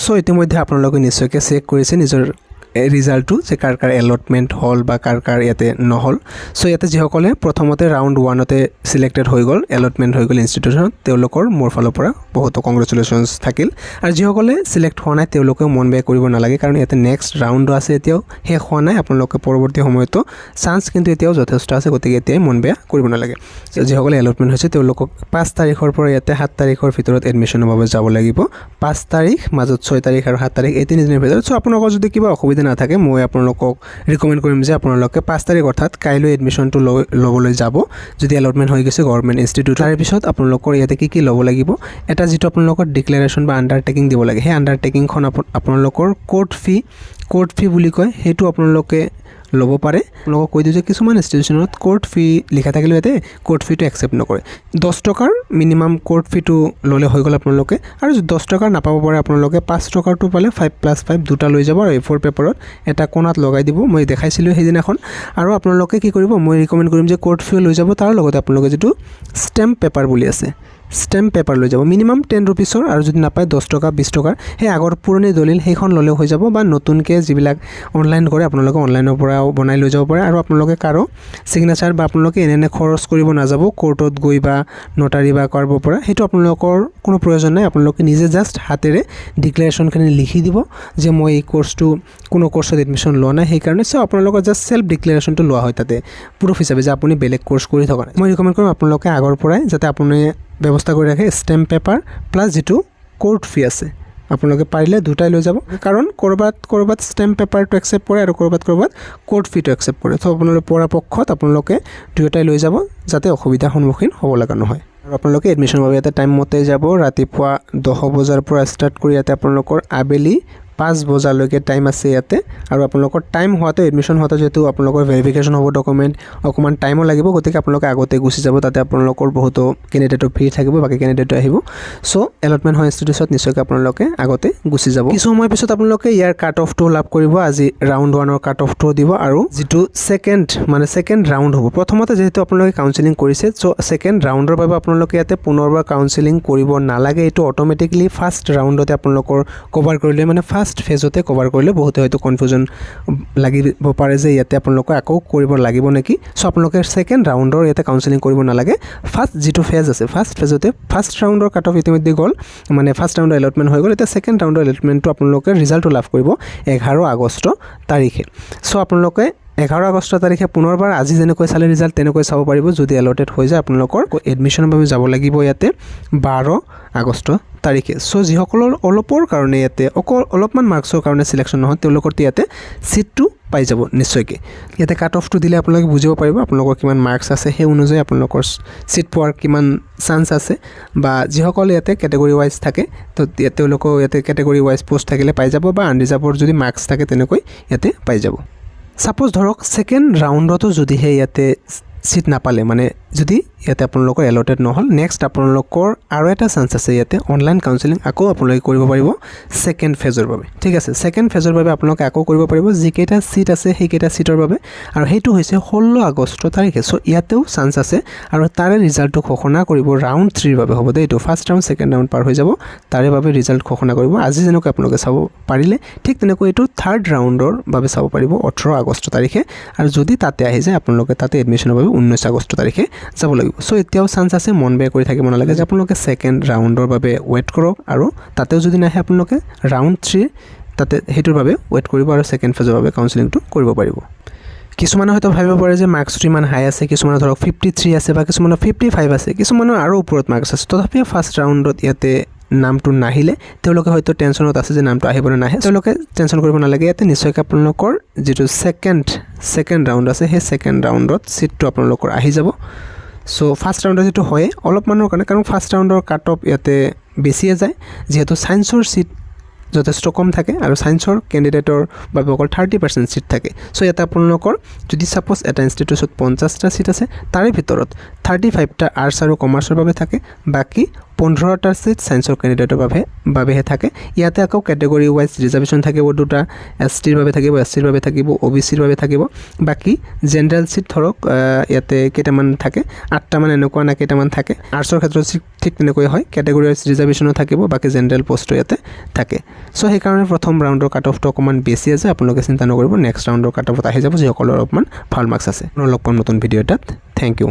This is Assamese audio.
সো ইতিমধ্যে আপোনালোকে নিশ্চয়কৈ চেক কৰিছে নিজৰ ৰিজাল্টটো যে কাৰ কাৰ এলটমেণ্ট হ'ল বা কাৰ কাৰ ইয়াতে নহ'ল। সো ইয়াতে যিসকলে প্ৰথমতে ৰাউণ্ড 1তে ছিলেক্টেড হৈ গ'ল, এলটমেণ্ট হৈ গ'ল ইনষ্টিটিউশ্যনত, তেওঁলোকৰ মোৰ ফালৰ পৰা বহুতো কংগ্ৰেচুলেশ্যনছ থাকিল। আৰু যিসকলে ছিলেক্ট হোৱা নাই তেওঁলোকেও মন বেয়া কৰিব নালাগে, কাৰণ ইয়াতে নেক্সট ৰাউণ্ডো আছে, এতিয়াও শেষ হোৱা নাই। আপোনালোকে পৰৱৰ্তী সময়তো চান্স কিন্তু এতিয়াও যথেষ্ট আছে, গতিকে এতিয়াই মন বেয়া কৰিব নালাগে। যিসকলে এলটমেণ্ট হৈছে তেওঁলোকক 5 তাৰিখৰ পৰা ইয়াতে 7 তাৰিখৰ ভিতৰত এডমিশ্যনৰ বাবে যাব লাগিব। 5 তাৰিখ, মাজত 6 তাৰিখ আৰু 7 তাৰিখ, এই 3 দিনৰ ভিতৰত। চ' আপোনালোকৰ যদি কিবা অসুবিধা নাথাকে মই আপোনালোকক ৰিকমেণ্ড কৰিম যে আপোনালোকে 5 তাৰিখ অৰ্থাৎ কাইলৈ এডমিশ্যনটো ল'বলৈ যাব, যদি এলটমেণ্ট হৈ গৈছে গভৰ্ণমেণ্ট ইনষ্টিটিউট। তাৰপিছত আপোনালোকৰ ইয়াতে কি ল'ব লাগিব, এটা যিটো আপোনালোকৰ ডিক্লেৰেশ্যন বা আণ্ডাৰটেকিং দিব লাগে, সেই আণ্ডাৰটেকিংখন আপোনালোকৰ কোৰ্ট ফি বুলি কয়, সেইটো আপোনালোকে ল'ব পাৰে। আপোনালোকক কৈ দিওঁ যে কিছুমান ইনষ্টিটিউশ্যনত কোৰ্ট ফি লিখা থাকিলেও ইয়াতে কোৰ্ট ফিটো একচেপ্ট নকৰে। 10 টকাৰ মিনিমাম কোৰ্ট ফিটো ল'লে হৈ গ'ল আপোনালোকে। আৰু 10 টকাৰ নাপাব পাৰে আপোনালোকে 5 টকাৰটো পালে 5+5 দুটা লৈ যাব আৰু A4 পেপাৰত এটা কোণাত লগাই দিব, মই দেখাইছিলোঁ সেইদিনাখন। আৰু আপোনালোকে কি কৰিব, মই ৰিকমেণ্ড কৰিম যে কোৰ্ট ফিও লৈ যাব, তাৰ লগতে আপোনালোকে যিটো ষ্টেম্প পেপাৰ বুলি আছে, ষ্টেম্প পেপাৰ লৈ যাব, মিনিমাম 10 ৰুপিছৰ, আৰু যদি নাপায় 10 টকা 20 টকাৰ সেই আগৰ পুৰণি দলিল সেইখন ল'লেও হৈ যাব, বা নতুনকৈ যিবিলাক অনলাইন কৰে আপোনালোকে অনলাইনৰ পৰাও বনাই লৈ যাব পাৰে। আৰু আপোনালোকে কাৰো ছিগনেচাৰ বা আপোনালোকে এনে খৰচ কৰিব নাযাব কোৰ্টত গৈ বা নটাৰী বা কৰিব পৰা, সেইটো আপোনালোকৰ কোনো প্ৰয়োজন নাই। আপোনালোকে নিজে জাষ্ট হাতেৰে ডিক্লেৰেশ্যনখিনি লিখি দিব যে মই এই কোৰ্চটো কোনো কোৰ্চত এডমিশ্যন লোৱা নাই, সেইকাৰণে। চ' আপোনালোকৰ জাষ্ট চেল্ফ ডিক্লেৰেশ্যনটো লোৱা হয় তাতে প্ৰুফ হিচাপে যে আপুনি বেলেগ কোৰ্চ কৰি থকা নাই। মই ৰিকমেণ্ড কৰিম আপোনালোকে আগৰ পৰাই যাতে আপুনি ব্যৱস্থা কৰি ৰাখে ষ্টেম্প পেপাৰ প্লাছ যিটো কোৰ্ট ফি আছে, আপোনালোকে পাৰিলে দুটাই লৈ যাব, কাৰণ ক'ৰবাত ষ্টেম্প পেপাৰটো একচেপ্ট কৰে আৰু ক'ৰবাত কোৰ্ট ফিটো একচেপ্ট কৰে। ত' আপোনালোকে পৰাপক্ষত আপোনালোকে দুয়োটাই লৈ যাব যাতে অসুবিধাৰ সন্মুখীন হ'ব লগা নহয়। আৰু আপোনালোকে এডমিশ্যনৰ বাবে ইয়াতে টাইম মতে যাব, ৰাতিপুৱা 10 বজাৰ পৰা ষ্টাৰ্ট কৰি ইয়াতে আপোনালোকৰ আবেলি 5 বজালৈকে টাইম আছে ইয়াতে। আৰু আপোনালোকৰ টাইম হোৱাতে এডমিশ্যন হোৱাতে যিহেতু আপোনালোকৰ ভেৰিফিকেশ্যন হ'ব ডকুমেণ্ট, অকণমান টাইমো লাগিব, গতিকে আপোনালোকে আগতে গুচি যাব, তাতে আপোনালোকৰ বহুতো কেণ্ডিডেটৰ ভিৰ থাকিব, বাকী কেণ্ডিডেটো আহিব। ছ' এলটমেণ্ট হোৱা ইনষ্টিটিউটত নিশ্চয়কৈ আপোনালোকে আগতে গুচি যাব। কিছু সময় পিছত আপোনালোকে ইয়াৰ কাট অফটো লাভ কৰিব, আজি ৰাউণ্ড 1ৰ কাট অফটো দিব, আৰু যিটো ছেকেণ্ড ৰাউণ্ড হ'ব। প্ৰথমতে যিহেতু আপোনালোকে কাউন্সেলিং কৰিছে, ছ' ছেকেণ্ড ৰাউণ্ডৰ বাবে আপোনালোকে ইয়াতে পুনৰবাৰ কাউন্সেলিং কৰিব নালাগে, এইটো অট'মেটিকলি ফাৰ্ষ্ট ৰাউণ্ডতে আপোনালোকৰ কভাৰ কৰিলে, মানে ফাৰ্ষ্ট ফেজতে কভাৰ কৰিলে বহুতে হয়তো কনফিউজন লাগিব পাৰে যে ইয়াতে আপোনালোকে আকৌ কৰিব লাগিব নেকি। চ' আপোনালোকে ছেকেণ্ড ৰাউণ্ডৰ ইয়াতে কাউন্সেলিং কৰিব নালাগে। ফাৰ্ষ্ট যিটো ফেজ আছে, ফাৰ্ষ্ট ফেজতে ফাৰ্ষ্ট ৰাউণ্ডৰ কাট অফ ইতিমধ্যে গ'ল, মানে ফাৰ্ষ্ট ৰাউণ্ডৰ এলটমেণ্ট হৈ গ'ল। এতিয়া ছেকেণ্ড ৰাউণ্ডৰ এলটমেণ্টটো আপোনালোকে ৰিজাল্টটো লাভ কৰিব 11 আগষ্ট তাৰিখে। চ' আপোনালোকে 11 আগষ্ট তাৰিখে পুনৰবাৰ আজি যেনেকৈ চালে ৰিজাল্ট তেনেকৈ চাব পাৰিব। যদি এলটেড হৈ যায় আপোনালোকৰ এডমিশ্যনৰ বাবে যাব লাগিব ইয়াতে 12 আগষ্ট তাৰিখে। চ' যিসকলৰ অলপৰ কাৰণে ইয়াতে অলপমান মাৰ্কছৰ কাৰণে ছিলেকশ্যন নহয়, তেওঁলোকৰ ইয়াতে ছিটটো পাই যাব নিশ্চয়কৈ। ইয়াতে কাট অফটো দিলে আপোনালোকে বুজিব পাৰিব আপোনালোকৰ কিমান মাৰ্কছ আছে, সেই অনুযায়ী আপোনালোকৰ ছিট পোৱাৰ কিমান চান্স আছে। বা যিসকল ইয়াতে কেটেগৰী ৱাইজ থাকে, তো তেওঁলোকৰ ইয়াতে কেটেগৰী ৱাইজ পোষ্ট থাকিলে পাই যাব, বা আনৰিজাৰ্ভৰ যদি মাৰ্কছ থাকে তেনেকৈ ইয়াতে পাই যাব। ছাপ'জ ধৰক ছেকেণ্ড ৰাউণ্ডতো যদিহে ইয়াতে ছিট নাপালে, মানে যদি ইয়াতে আপোনালোকৰ এলটেড নহ'ল, নেক্সট আপোনালোকৰ আৰু এটা চান্স আছে ইয়াতে অনলাইন কাউন্সেলিং আকৌ আপোনালোকে কৰিব পাৰিব ছেকেণ্ড ফেজৰ বাবে। ঠিক আছে, ছেকেণ্ড ফেজৰ বাবে আপোনালোকে আকৌ কৰিব পাৰিব যিকেইটা ছিট আছে সেইকেইটা ছিটৰ বাবে, আৰু সেইটো হৈছে 16 আগষ্ট তাৰিখে। চ' ইয়াতেও চান্স আছে, আৰু তাৰে ৰিজাল্টটো ঘোষণা কৰিব ৰাউণ্ড 3ৰ বাবে হ'ব দেই। এইটো ফাৰ্ষ্ট ৰাউণ্ড ছেকেণ্ড ৰাউণ্ড পাৰ হৈ যাব, তাৰে বাবে ৰিজাল্ট ঘোষণা কৰিব। আজি যেনেকৈ আপোনালোকে চাব পাৰিলে, ঠিক তেনেকৈ এইটো থাৰ্ড ৰাউণ্ডৰ বাবে চাব পাৰিব 18 আগষ্ট তাৰিখে। আৰু যদি তাতে আহি যায় আপোনালোকে তাতে এডমিশ্যনৰ বাবে 19 আগষ্ট তাৰিখে যাব লাগিব। চ' এতিয়াও চান্স আছে, মন বেয়া কৰি থাকিব নালাগে যে আপোনালোকে ছেকেণ্ড ৰাউণ্ডৰ বাবে ৱেইট কৰক, আৰু তাতেও যদি নাহে আপোনালোকে ৰাউণ্ড 3 তাতে সেইটোৰ বাবে ৱেইট কৰিব, আৰু ছেকেণ্ড ফেজৰ বাবে কাউন্সেলিংটো কৰিব পাৰিব। কিছুমানে হয়তো ভাবিব পাৰে যে মাৰ্কছটো ইমান হাই আছে, কিছুমানৰ ধৰক 53 আছে, বা কিছুমানৰ 55 আছে, কিছুমানৰ আৰু ওপৰত মাৰ্কছ আছে, তথাপিও ফাৰ্ষ্ট ৰাউণ্ডত ইয়াতে নামটো নাহিলে তেওঁলোকে হয়তো টেনশ্যনত আছে যে নামটো আহিব নে নাহে। তেওঁলোকে টেনশ্যন কৰিব নালাগে, ইয়াতে নিশ্চয়কৈ আপোনালোকৰ যিটো ছেকেণ্ড ৰাউণ্ড আছে সেই ছেকেণ্ড ৰাউণ্ডত ছিটটো আপোনালোকৰ আহি যাব। চ' ফাৰ্ষ্ট ৰাউণ্ডত যিটো হয় অলপমানৰ কাৰণে, কাৰণ ফাৰ্ষ্ট ৰাউণ্ডৰ কাট অফ ইয়াতে বেছিয়ে যায়, যিহেতু ছায়েন্সৰ ছিট যথেষ্ট কম থাকে, আৰু ছায়েন্সৰ কেণ্ডিডেটৰ বাবে অকল 30% ছিট থাকে। চ' ইয়াতে আপোনালোকৰ যদি ছাপ'জ এটা ইনষ্টিটিউটত 50টা ছিট আছে, তাৰে ভিতৰত 35টা আৰ্টছ আৰু কমাৰ্চৰ বাবে থাকে, বাকী 15টা ছিট ছায়েন্সৰ কেণ্ডিডেটৰ বাবেহে থাকে ইয়াতে আকৌ কেটেগৰী ৱাইজ ৰিজাৰ্ভেশ্যন থাকিব দুটা এছটিৰ বাবে থাকিব এছচিৰ বাবে থাকিব অবিচিৰ বাবে থাকিব বাকি জেনাৰেল ছিট ধৰক ইয়াতে কেইটামান থাকে 8টা মান এনেকুৱা না কেইটামান থাকে আৰ্টছৰ ক্ষেত্ৰত ঠিক তেনেকৈ হয় কেটেগৰী ৱাইজ ৰিজাৰ্ভেশ্যনো থাকিব বাকি জেনাৰেল পোষ্টটো ইয়াতে থাকে সো সেইকাৰণে প্ৰথম ৰাউণ্ডৰ কাট অফটো অকমান বেছি আছে আপোনালোকে চিন্তা নকৰিব নেক্সট ৰাউণ্ডৰ কাট অফত আহি যাব যিসকলৰ অকমান ভাল মাৰ্কছ আছে লগ পাম নতুন ভিডিঅ' এটাত থ্যাংক ইউ